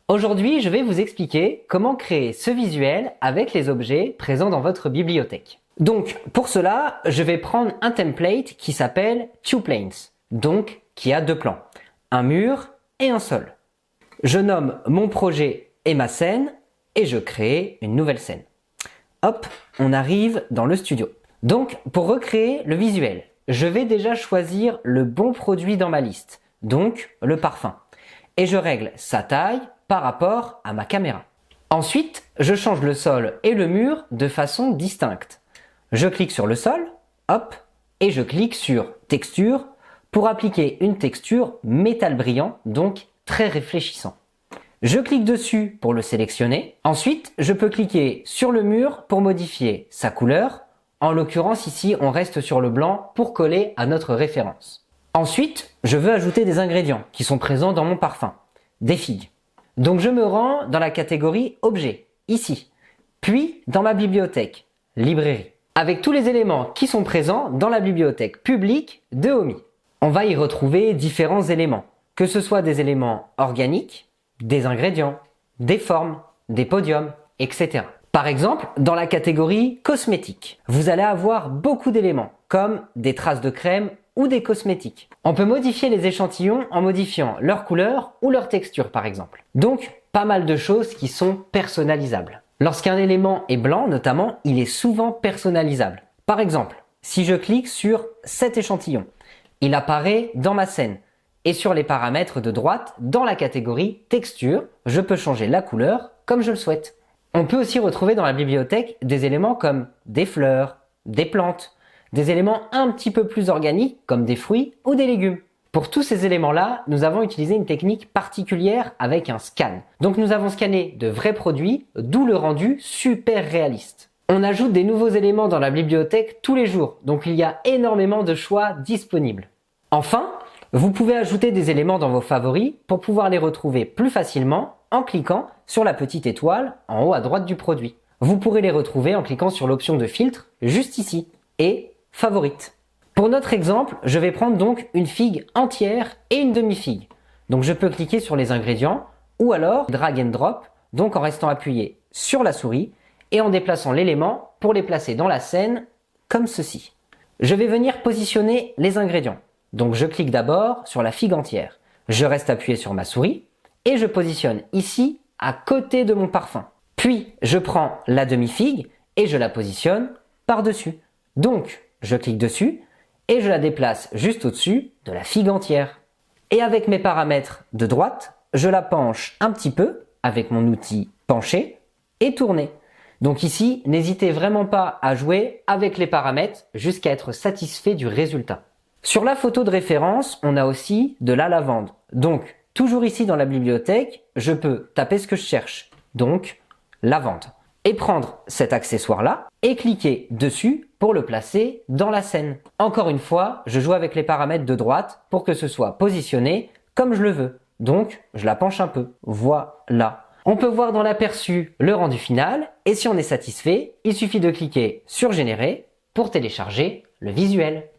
Aujourd'hui, je vais vous expliquer comment créer ce visuel avec les objets présents dans votre bibliothèque. Donc, pour cela, je vais prendre un template qui s'appelle TwoPlanes, donc qui a deux plans, un mur et un sol. Je nomme mon projet et ma scène et je crée une nouvelle scène. Hop, on arrive dans le studio. Donc, pour recréer le visuel, je vais déjà choisir le bon produit dans ma liste, donc le parfum. Et je règle sa taille par rapport à ma caméra. Ensuite, je change le sol et le mur de façon distincte. Je clique sur le sol, hop, et je clique sur texture pour appliquer une texture métal brillant, donc très réfléchissant. Je clique dessus pour le sélectionner. Ensuite, je peux cliquer sur le mur pour modifier sa couleur. En l'occurrence, ici, on reste sur le blanc pour coller à notre référence. Ensuite, je veux ajouter des ingrédients qui sont présents dans mon parfum, des figues. Donc je me rends dans la catégorie Objets, ici, puis dans ma bibliothèque, Librairie, avec tous les éléments qui sont présents dans la bibliothèque publique de Omi. On va y retrouver différents éléments, que ce soit des éléments organiques, des ingrédients, des formes, des podiums, etc. Par exemple, dans la catégorie cosmétiques, vous allez avoir beaucoup d'éléments, comme des traces de crème ou des cosmétiques. On peut modifier les échantillons en modifiant leur couleur ou leur texture par exemple. Donc, pas mal de choses qui sont personnalisables. Lorsqu'un élément est blanc notamment, il est souvent personnalisable. Par exemple, si je clique sur cet échantillon, il apparaît dans ma scène. Et sur les paramètres de droite, dans la catégorie texture, je peux changer la couleur comme je le souhaite. On peut aussi retrouver dans la bibliothèque des éléments comme des fleurs, des plantes, des éléments un petit peu plus organiques comme des fruits ou des légumes. Pour tous ces éléments-là, nous avons utilisé une technique particulière avec un scan. Donc nous avons scanné de vrais produits, d'où le rendu super réaliste. On ajoute des nouveaux éléments dans la bibliothèque tous les jours, donc il y a énormément de choix disponibles. Enfin, vous pouvez ajouter des éléments dans vos favoris pour pouvoir les retrouver plus facilement en cliquant sur la petite étoile en haut à droite du produit. Vous pourrez les retrouver en cliquant sur l'option de filtre juste ici et Favorites. Pour notre exemple, je vais prendre donc une figue entière et une demi-figue. Donc je peux cliquer sur les ingrédients ou alors drag and drop, donc en restant appuyé sur la souris et en déplaçant l'élément pour les placer dans la scène comme ceci. Je vais venir positionner les ingrédients. Donc je clique d'abord sur la figue entière. Je reste appuyé sur ma souris et je positionne ici à côté de mon parfum. Puis je prends la demi-figue et je la positionne par-dessus. Donc je clique dessus et je la déplace juste au-dessus de la figue entière. Et avec mes paramètres de droite, je la penche un petit peu avec mon outil pencher et tourner. Donc ici, n'hésitez vraiment pas à jouer avec les paramètres jusqu'à être satisfait du résultat. Sur la photo de référence, on a aussi de la lavande. Donc, toujours ici dans la bibliothèque, je peux taper ce que je cherche. Donc, lavande. Et prendre cet accessoire-là et cliquer dessus pour le placer dans la scène. Encore une fois, je joue avec les paramètres de droite pour que ce soit positionné comme je le veux. Donc, je la penche un peu. Voilà. On peut voir dans l'aperçu le rendu final et si on est satisfait, il suffit de cliquer sur Générer pour télécharger le visuel.